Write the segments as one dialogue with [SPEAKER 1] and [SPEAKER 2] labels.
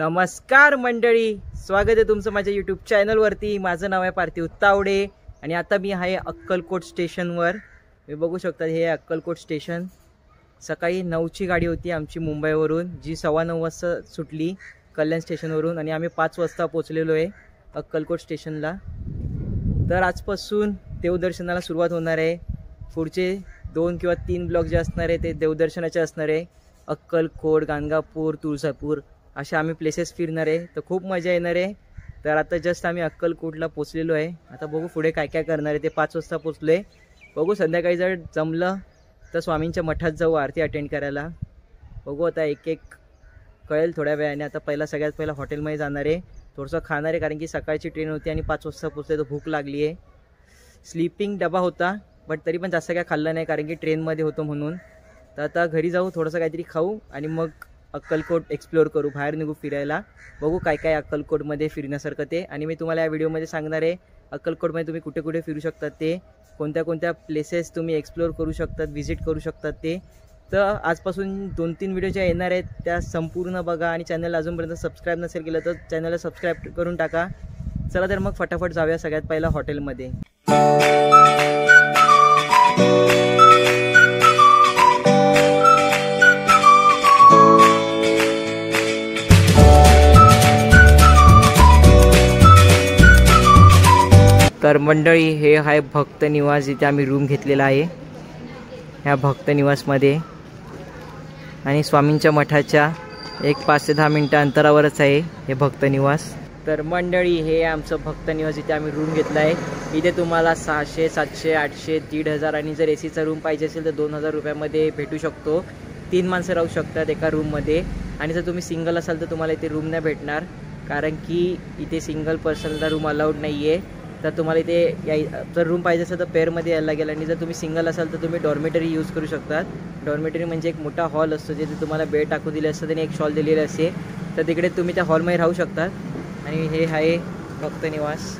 [SPEAKER 1] नमस्कार मंडळी, स्वागत आहे तुमचं माझ्या यूट्यूब चॅनलवरती। माझं नाव आहे पार्थिव तावडे आणि आता मी आहे अक्कलकोट स्टेशनवर। मी बघू शकता हे अक्कलकोट स्टेशन। सकाळी 9ची गाडी होती आमची मुंबईवरून, जी 9:15 वाजता सुटली कल्याण स्टेशनवरून आणि आम्ही 5 वाजता पोहोचलेलो आहे अक्कलकोट स्टेशनला। तर आजपासून देवदर्शनाला सुरुवात होणार आहे। पुढचे 2 किंवा 3 ब्लॉग जे असणार आहे ते देवदर्शनाचे असणार आहे। अक्कलकोट, गाणगापूर, तुळजापूर अशा आम्ही प्लेसेस फिरणार आहे, तर खूप मजा येणार आहे। तर आता जस्ट आम्ही अक्कलकोटला पोहोचलेलो आहे। आता बघू पुढे काय काय करणार आहे ते। 5 वाजता पोहोचलोय। बघू संध्याकाळी जर जमलं तर स्वामींच्या मठात जाऊ आरती अटेंड करायला। बघू आता एक एक कळेल थोड्या वेळाने। आता सगळ्यात पहिला हॉटेलमध्ये जाणार आहे, थोडंसं खाणार आहे, कारण की सकाळची ट्रेन होती आणि 5 वाजता पोहोचले तर भूक लागली आहे। स्लीपिंग डबा होता बट तरी पण जास्त काय खाल्लं नाही, कारण की ट्रेनमध्ये होतो म्हणून। तर आता घरी जाऊ, थोडंसं काहीतरी खाऊ आणि मग अक्कलकोट एक्सप्लोर करू, बाहेर निघू फिरायला। बघू काय काय अक्कलकोटमध्ये फिरण्यासारखं ते, आणि मी तुम्हाला या व्हिडिओमध्ये सांगणार आहे अक्कलकोटमध्ये तुम्ही कुठे कुठे फिरू शकतात ते, कोणत्या कोणत्या प्लेसेस तुम्ही एक्सप्लोर करू शकतात, व्हिजिट करू शकतात ते। तर आजपासून 2-3 व्हिडिओ ज्या येणार आहेत त्या संपूर्ण बघा आणि चॅनल अजूनपर्यंत सबस्क्राईब नसेल केलं तर चॅनलला सबस्क्राईब करून टाका। चला तर मग फटाफट जाऊया सगळ्यात पहिला हॉटेलमध्ये। तर मंडळी हे आहे भक्त निवास, जिथे आम्ही रूम घेतलेला आहे ह्या भक्त निवासमध्ये, आणि स्वामींच्या मठाच्या एक 5 ते 10 मिनिटं अंतरावरच आहे हे भक्त निवास। तर मंडळी हे आमचं भक्त निवास, जिथे आम्ही रूम घेतला आहे। इथे तुम्हाला 600, 700, 800, 1500 आणि जर एसीचा रूम पाहिजे असेल तर 2000 रुपयामध्ये भेटू शकतो। 3 माणसं राहू शकतात एका रूममध्ये। आणि जर तुम्ही सिंगल असाल तर तुम्हाला इथे रूम नाही भेटणार, कारण की इथे सिंगल पर्सनला रूम अलाउड नाही आहे। तर तुम्हाला इथे जर रूम पाहिजे असेल तर पेअरमध्ये यायला लागेल, आणि जर तुम्ही सिंगल असाल तर तुम्ही डॉर्मेटरी यूज करू शकतात। डॉर्मेटरी म्हणजे एक मोठा हॉल असतो, जिथे तुम्हाला बेड टाकून दिले असतात आणि एक शॉल दिलेली असते, तर तिकडे तुम्ही त्या हॉलमध्ये राहू शकतात। आणि हे आहे भक्त निवास।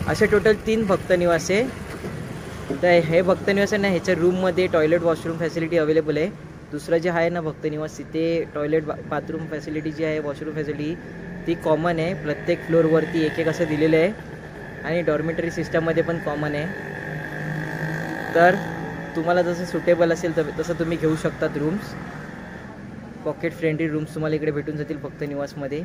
[SPEAKER 1] असे टोटल 3 भक्त निवास आहे। तर हे भक्त निवास आहे ना, ह्याच्या रूममध्ये टॉयलेट वॉशरूम फॅसिलिटी अवेलेबल आहे। दुसरं जे आहे ना भक्त निवास, तिथे टॉयलेट बाथरूम फॅसिलिटी जी आहे, वॉशरूम फॅसिलिटी ती कॉमन आहे। प्रत्येक फ्लोअरवरती एक एक असं दिलेलं आहे, आणि डॉर्मेटरी सिस्टममध्ये पण कॉमन आहे। तर तुम्हाला जसं सुटेबल असेल तर तसं तुम्ही घेऊ शकतात रूम्स। पॉकेट फ्रेंडली रूम्स तुम्हाला इकडे भेटून जातील भक्त निवासमध्ये।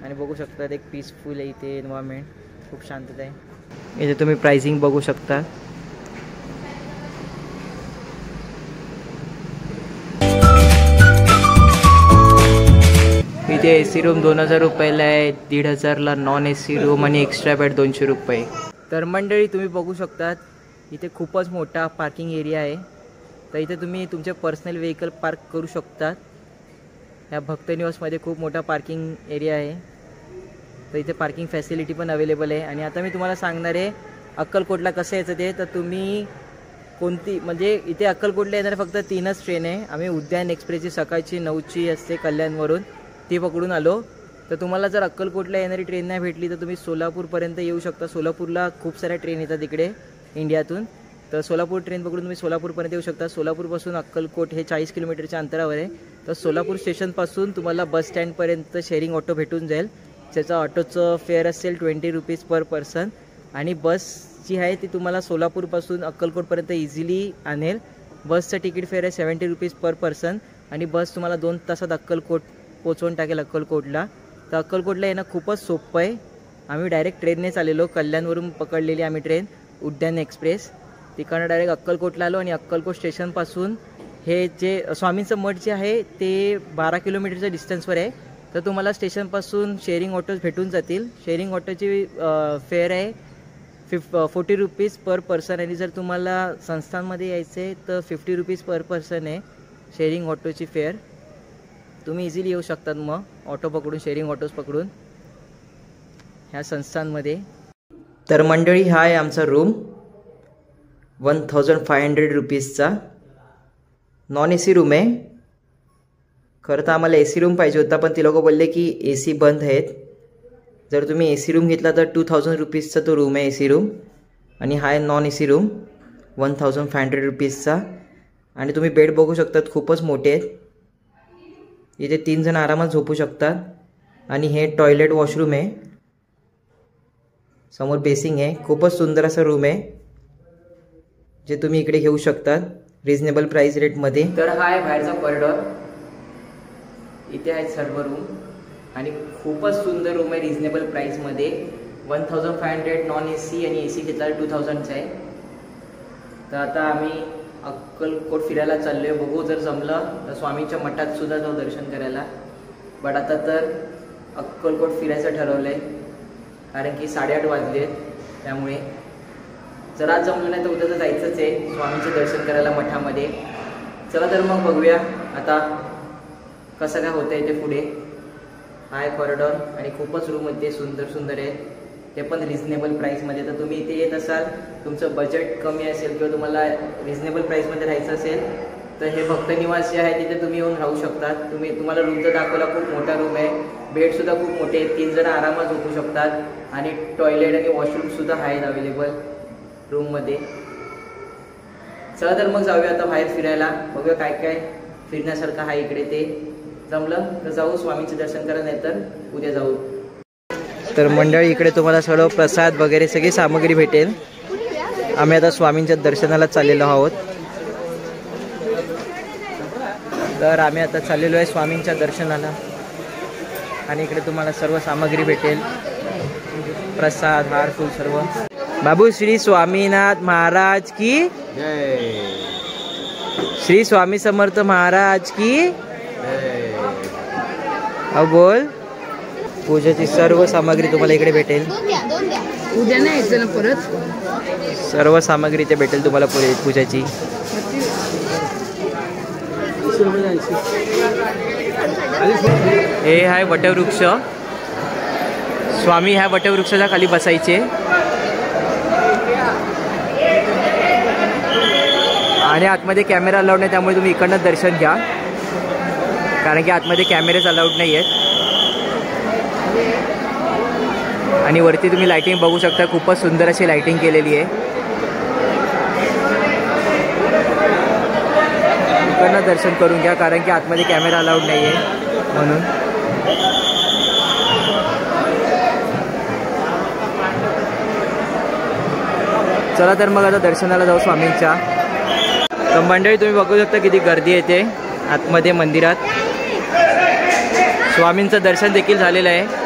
[SPEAKER 1] आणि बघू शकतात एक पीसफुल आहे इथे एन्व्हायरमेंट, खूप शांतता आहे। इथे तुम्ही प्राइसिंग बघू शकता। इथे एसी रूम 2000 रुपयाला आहे, 1500ला नॉन एसी रूम आणि एक्स्ट्रा बेड 200 रुपये। तर मंडळी तुम्ही बघू शकतात इथे खूपच मोठा पार्किंग एरिया आहे। तर इथे तुम्ही तुमचे पर्सनल व्हेकल पार्क करू शकतात। ह्या भक्त निवासमध्ये खूप मोठा पार्किंग एरिया आहे, तर इथे पार्किंग फॅसिलिटी पण अवेलेबल आहे। आणि आता मी तुम्हाला सांगणार आहे अक्कलकोटला कसं यायचं ते। तर तुम्ही कोणती म्हणजे इथे अक्कलकोटला येणारे फक्त 3च ट्रेन आहे। आम्ही उद्यान एक्सप्रेसची सकाळची 9ची असते कल्याणवरून, ती पकडून आलो। तर तुम्हाला जर अक्कलकोटला येणारी ट्रेन नाही भेटली तर तुम्ही सोलापूरपर्यंत येऊ शकता। सोलापूरला खूप साऱ्या ट्रेन येतात इकडे इंडियातून, तर सोलापूर ट्रेन पकडून तुम्ही सोलापूरपर्यंत येऊ शकता। सोलापूरपासून अक्कलकोट हे 40 किलोमीटरच्या अंतरावर आहे। तर सोलापूर स्टेशनपासून तुम्हाला बस स्टँडपर्यंत शेअरिंग ऑटो भेटून जाईल, ज्याचं ऑटोचं फेअर असेल 20 रुपीज पर पर्सन। आणि बस जी आहे ती तुम्हाला सोलापूरपासून अक्कलकोटपर्यंत इझिली आणेल। बसचं तिकीट फेअर आहे 70 रुपीज पर पर्सन, आणि बस तुम्हाला 2 तासात अक्कलकोट पोचवून टाकेल अक्कलकोटला। तर अक्कलकोटला येणं खूपच सोपं आहे। आम्ही डायरेक्ट ट्रेननेच आलेलो, कल्याणवरून पकडलेली आम्ही ट्रेन उद्यान एक्सप्रेस। तिकडनं डायरेक्ट अक्कलकोटला आलो, आणि अक्कलकोट स्टेशनपासून हे जे स्वामींचं मठ जे आहे ते 12 किलोमीटरच्या डिस्टन्सवर आहे। तर तुम्हाला स्टेशनपासून शेअरिंग ऑटोज भेटून जातील। शेअरिंग ऑटोची फेअर आहे 40 रुपीज पर पर्सन, आणि जर तुम्हाला संस्थांमध्ये यायचं आहे तर 50 रुपीज पर पर्सन आहे शेअरिंग ऑटोची फेअर। तुम्ही इझिली येऊ शकतात मग ऑटो पकडून, शेअरिंग ऑटोज पकडून ह्या संस्थांमध्ये। तर मंडळी हा आहे आमचा रूम 1500 रुपीजचा, नॉन एसी रूम आहे। खरं तर आम्हाला एसी रूम पाहिजे होता, पण ती लोक बोलले की एसी बंद आहेत। जर तुम्ही एसी रूम घेतला तर 2000 रुपीजचा तो रूम आहे एसी रूम, आणि हा आहे नॉन एसी रूम 1500 रुपीजचा। आणि तुम्ही बेड बघू शकतात खूपच मोठे आहेत. इथे 3 जण आरामात झोपू शकतात. आणि हे टॉयलेट वॉशरूम आहे. समोर बेसिंग आहे. खूपच सुंदर असा रूम आहे जे तुम्ही इकडे घेऊ शकतात रिजनेबल प्राइस रेटमध्ये. तर हा आहे बाहेरचा कॉरिडॉर. इथे आहेत सर्व रूम आणि खूपच सुंदर रूम आहे रिजनेबल प्राइसमध्ये. 1500 नॉन AC आणि AC घेतला 2000चा आहे. तर आता आम्ही अक्कलकोट फिरायला चाललोय. बघू जर जमलं तर स्वामींच्या मठात सुद्धा जाऊ दर्शन करायला. बट आता तर अक्कलकोट फिरायचं ठरवलंय कारण की 8:30 वाजले. त्यामुळे जर आज जमलं नाही तर उद्या तर जायचंच आहे स्वामींचे दर्शन करायला मठामध्ये. चला तर मग बघूया आता कसं काय होतं इथे पुढे. हा कॉरिडॉर आणि खूपच रूम मध्ये सुंदर सुंदर आहे ते पण रिजनेबल प्राईसमध्ये. तर तुम्ही इथे येत असाल तुमचं बजेट कमी असेल किंवा तुम्हाला रिजनेबल प्राईसमध्ये राहायचं असेल तर हे भक्त निवास जे आहे तिथे तुम्ही येऊन राहू शकतात. तुम्हाला रूम तर दाखवला खूप मोठा रूम आहे. बेडसुद्धा खूप मोठे आहेत. 3 जण आरामात झोपू शकतात आणि टॉयलेट आणि वॉशरूमसुद्धा आहेत अवेलेबल रूममध्ये. चला तर मग जाऊया आता बाहेर फिरायला. बघूया काय काय फिरण्यासारखं आहे इकडे. ते जमलं तर जाऊ स्वामींचे दर्शन करा नाही तर उद्या जाऊ. तर मंडळी इकडे तुम्हाला सर्व प्रसाद वगैरे सगळी सामग्री भेटेल. आम्ही आता स्वामींच्या दर्शनाला चाललेलो आहोत. तर आम्ही आता चाललेलो आहे स्वामींच्या दर्शनाला आणि इकडे तुम्हाला सर्व सामग्री भेटेल. प्रसाद हार फूल सर्व. बाबू श्री स्वामीनाथ महाराज की जय. श्री स्वामी समर्थ महाराज की जय. अब बोल. पूजेची सर्व सामग्री तुम्हाला इकडे भेटेल.
[SPEAKER 2] उद्या नाही यायचं ना परत.
[SPEAKER 1] सर्व सामग्री इथे भेटेल तुम्हाला पूजेची. हे आहे वटवृक्ष. स्वामी ह्या वटवृक्षाच्या खाली बसायचे आणि आतमध्ये कॅमेरा अलाउड नाही त्यामुळे तुम्ही इकडनं दर्शन घ्या कारण की आतमध्ये कॅमेरेच अलाउड नाही आहेत. आणि वरती तुम्ही लाइटिंग बघू शकता. खूपच सुंदर अशी लाइटिंग केलेली आहे. इकडनं दर्शन करून घ्या कारण की आतमध्ये कॅमेरा अलाउड नाही आहे म्हणून. चला तर मग आता दर्शनाला जाऊ स्वामींच्या. तर मंडळी तुम्ही बघू शकता किती गर्दी येते आतमध्ये मंदिरात. स्वामींचं दर्शन देखील झालेलं आहे.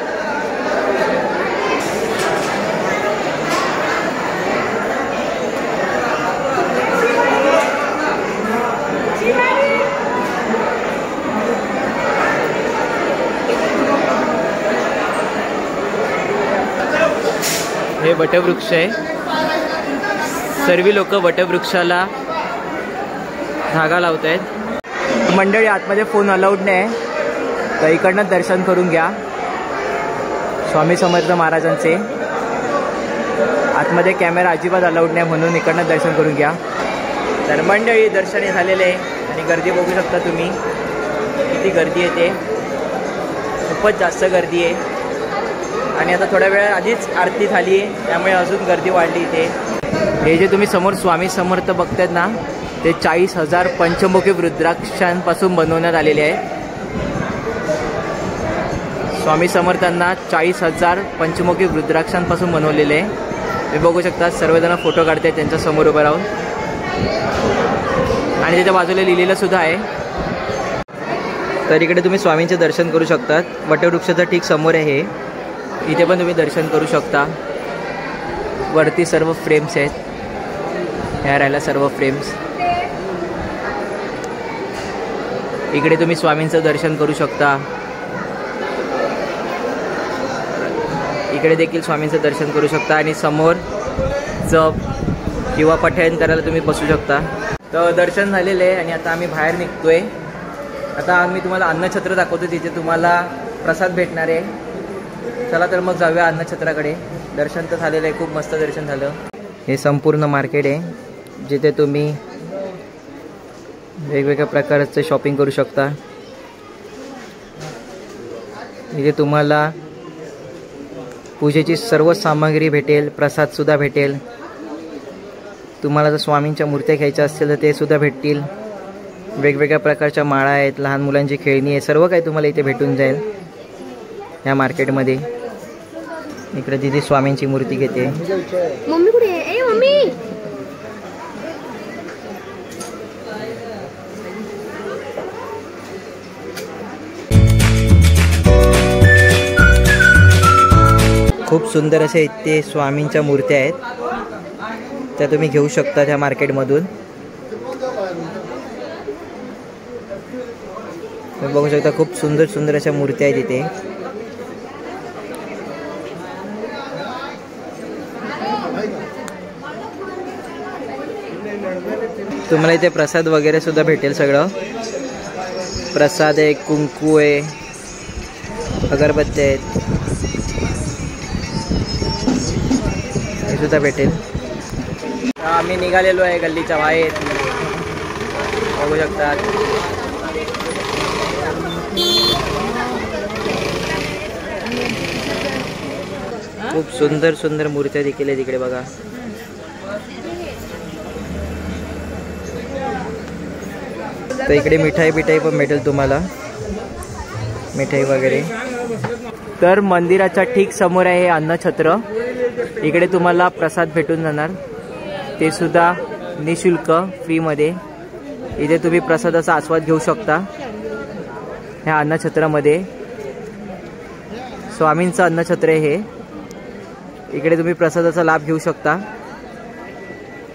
[SPEAKER 1] हे वटवृक्ष आहे. सर्व लोक वटवृक्षाला धागा लावत आहेत. मंडळी आतमध्ये फोन अलाउड नाही तर इकडनं दर्शन करून घ्या स्वामी समर्थ महाराजांचे. आतमध्ये कॅमेरा अजिबात अलाउड नाही म्हणून इकडनं दर्शन करून घ्या. तर मंडळी दर्शने झालेले आहे आणि गर्दी बघू शकता तुम्ही किती गर्दी येते. खूपच जास्त गर्दी आहे आणि आता थोड्या वेळ आधीच आरती झाली आहे त्यामुळे अजून गर्दी वाढली इथे. हे जे तुम्ही समोर स्वामी समर्थ बघतायत ना ते 40,000 पंचमुखी रुद्राक्षांपासून बनवण्यात आलेले आहे. स्वामी समर्थांना 40,000 पंचमुखी रुद्राक्षांपासून बनवलेले आहे. हे बघू शकता सर्वजण फोटो काढतात त्यांच्या समोर उभं राहून आणि त्याच्या बाजूला लिहिलेलं सुद्धा आहे. तर इकडे तुम्ही स्वामींचे दर्शन करू शकतात. वटवृक्षाचा ठीक समोर आहे. इथे पण तुम्ही दर्शन करू शकता. वरती सर्व फ्रेम्स आहेत. ह्या राहिला सर्व फ्रेम्स. इकडे तुम्ही स्वामींचं दर्शन करू शकता. इकडे देखील स्वामींचं दर्शन करू शकता आणि समोर जप किंवा पठण करायला तुम्ही बसू शकता. तर दर्शन झालेलं आहे आणि आता आम्ही बाहेर निघतोय. आता आम्ही तुम्हाला अन्नछत्र दाखवतो. तिथे तुम्हाला प्रसाद भेटणार आहे. चला तर मग जाऊया अन्नछत्राकडे. दर्शन तर झालेलं आहे. खूप मस्त दर्शन झालं. हे संपूर्ण मार्केट आहे जिथे तुम्ही वेगवेगळ्या प्रकारचे शॉपिंग करू शकता. इथे तुम्हाला पूजेची सर्व सामग्री भेटेल. प्रसादसुद्धा भेटेल. तुम्हाला जर स्वामींच्या मूर्त्या घ्यायच्या असतील तर ते सुद्धा भेटतील. वेगवेगळ्या प्रकारच्या माळा आहेत, लहान मुलांची खेळणी आहे, सर्व काही तुम्हाला इथे भेटून जाईल या मार्केटमध्ये. इकडे दिदी स्वामींची मूर्ती घेते.
[SPEAKER 2] मम्मी कुठे आहे? ए मम्मी.
[SPEAKER 1] खूप सुंदर असे इथे स्वामींच्या मूर्त्या आहेत, त्या तुम्ही घेऊ शकता त्या मार्केटमधून. तुम्ही बघू शकता खूप सुंदर सुंदर अशा मूर्त्या आहेत इथे. तुम्हाला इथे प्रसाद वगैरे सुद्धा भेटेल. सगळं प्रसाद आहे, कुंकू आहे, अगरबत्त्या आहेत, हे सुद्धा भेटेल. आम्ही निघालेलो आहे गल्लीच्या बाहेर, बघू शकतात. खूप सुंदर सुंदर मूर्त्या देखील आहे तिकडे बघा. तर इकडे मिठाई पण भेटेल तुम्हाला, मिठाई वगैरे. तर मंदिराच्या ठीक समोर आहे हे अन्नछत्र. इकडे तुम्हाला प्रसाद भेटून जाणार, ते सुद्धा निशुल्क फ्रीमध्ये. इथे तुम्ही प्रसादाचा आस्वाद घेऊ शकता ह्या अन्नछत्रामध्ये. स्वामींचं अन्नछत्र आहे हे. इकडे तुम्ही प्रसादाचा लाभ घेऊ शकता.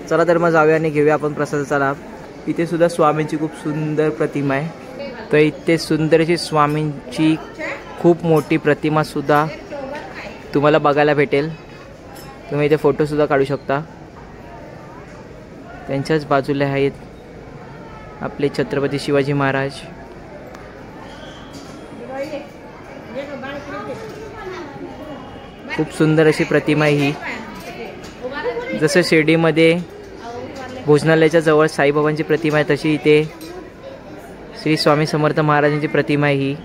[SPEAKER 1] चला तर मग जाऊया आणि घेऊया आपण प्रसादाचा लाभ. इथे सुद्धा स्वामींची खूप सुंदर प्रतिमा आहे. तर इथे सुंदर अशी स्वामींची खूप मोठी प्रतिमा सुद्धा तुम्हाला बघायला भेटेल. तुम्ही इथे फोटोसुद्धा काढू शकता. त्यांच्याच बाजूला आहेत आपले छत्रपती शिवाजी महाराज. खूप सुंदर अशी प्रतिमा आहे ही. जसं शिर्डीमध्ये भोजनालयाच्या जवळ साईबाबांची प्रतिमा आहे, तशी इथे श्री स्वामी समर्थ महाराजांची प्रतिमा आहे ही.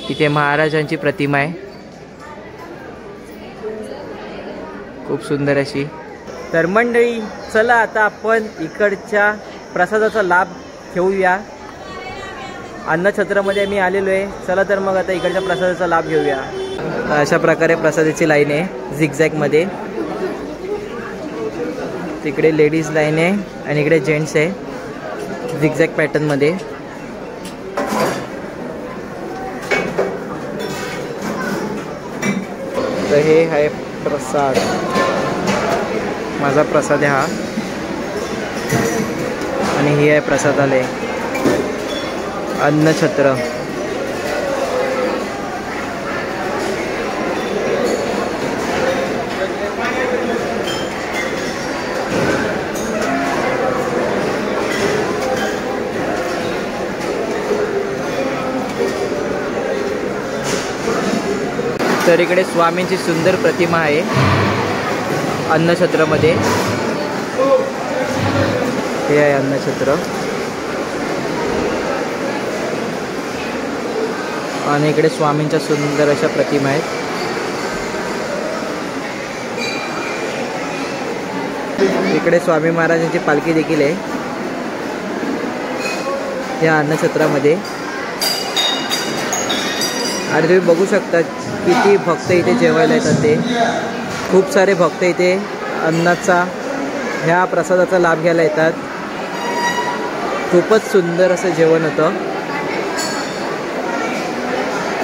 [SPEAKER 1] इथे महाराजांची प्रतिमा आहे खूप सुंदर अशी. तर मंडळी चला आता आपण इकडच्या प्रसादाचा लाभ घेऊया. अन्नछत्रामध्ये मी आलेलो आहे. चला तर मग आता इकडच्या प्रसादाचा लाभ घेऊया. अशा प्रकारे प्रसादाची लाईन आहे झिगझॅगमध्ये. तिकडे लेडीज लाईन आहे आणि इकडे जेंट्स आहे झिगझॅग पॅटर्नमध्ये. तर हे आहे प्रसाद. माझा प्रसाद आहे हा. आणि ही आहे प्रसादालय अन्नछत्र. तर इकडे स्वामींची सुंदर प्रतिमा आहे अन्नछत्रमध्ये. हे आहे अन्नछत्र. आणि इकडे स्वामींच्या सुंदर अशा प्रतिमा आहेत. इकडे स्वामी महाराजांची पालखी देखील आहे या अन्नछत्रामध्ये. आणि तुम्ही बघू शकता किती भक्त इथे जेवायला येतात. ते खूप सारे भक्त इथे अन्नाचा ह्या प्रसादाचा लाभ घ्यायला येतात. खूपच सुंदर असं जेवण होतं.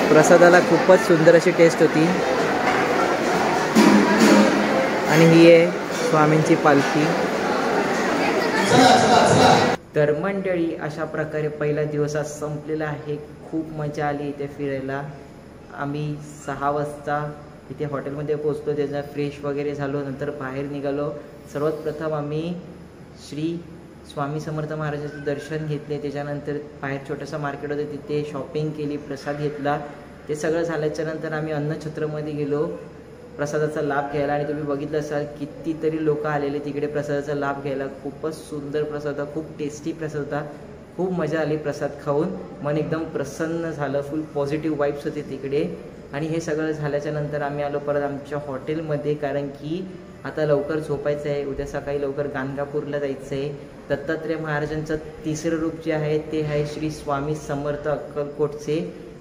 [SPEAKER 1] प्रसादाला खूपच सुंदर अशी टेस्ट होती. आणि ही आहे स्वामींची पालखी. तर मंडळी अशा प्रकारे पहिला दिवस आज संपलेला आहे. खूप मजा आली इथे फिरायला. आम्ही 6 वाजता इथे हॉटेलमध्ये पोहोचलो. त्याचा फ्रेश वगैरे झालो. नंतर बाहेर निघालो. सर्वात प्रथम आम्ही श्री स्वामी समर्थ महाराजांचं दर्शन घेतले. त्याच्यानंतर बाहेर छोटंसं मार्केट होतं, तिथे शॉपिंग केली, प्रसाद घेतला. ते सगळं झाल्याच्यानंतर आम्ही अन्नछत्रमध्ये गेलो प्रसादाचा लाभ घ्यायला. आणि तुम्ही बघितलं असाल कितीतरी लोक आलेले तिकडे प्रसादाचा लाभ घ्यायला. खूपच सुंदर प्रसाद होता, खूप टेस्टी प्रसाद होता. खूप मजा आली प्रसाद खाऊन. मन एकदम प्रसन्न झालं. फुल पॉझिटिव्ह वाईब्स होते तिकडे. आणि हे सगळं झाल्याच्या नंतर आम्ही आलो परत आमच्या हॉटेलमध्ये, कारण की आता लवकर झोपायचं आहे. उद्या सकाळी लवकर गाणगापूरला जायचं आहे. दत्तात्रय महाराजांचं तिसरं रूप जे आहे ते आहे श्री स्वामी समर्थ अक्कलकोटचे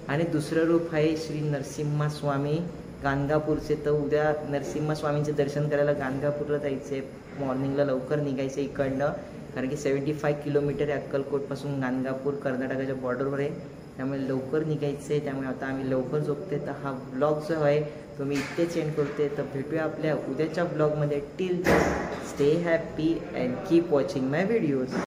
[SPEAKER 1] आणि दुसरं रूप आहे श्री नरसिम्हा स्वामी गाणगापूरचे. तर उद्या नरसिम्हा स्वामींचे दर्शन करायला गाणगापूरला जायचे. मॉर्निंगला लवकर निघायचं इकडनं, कारण की 75 किलोमीटर आहे अक्कलकोटपासून गाणगापूर, कर्नाटकाच्या बॉर्डरवर आहे. त्यामुळे लवकर निघायचं आहे. त्यामुळे आता आम्ही लवकर झोपते. तर हा ब्लॉग जो आहे तो मी इथेच एंड करते. तर भेटूया आपल्या उद्याच्या ब्लॉगमध्ये. Till stay happy and keep watching my videos.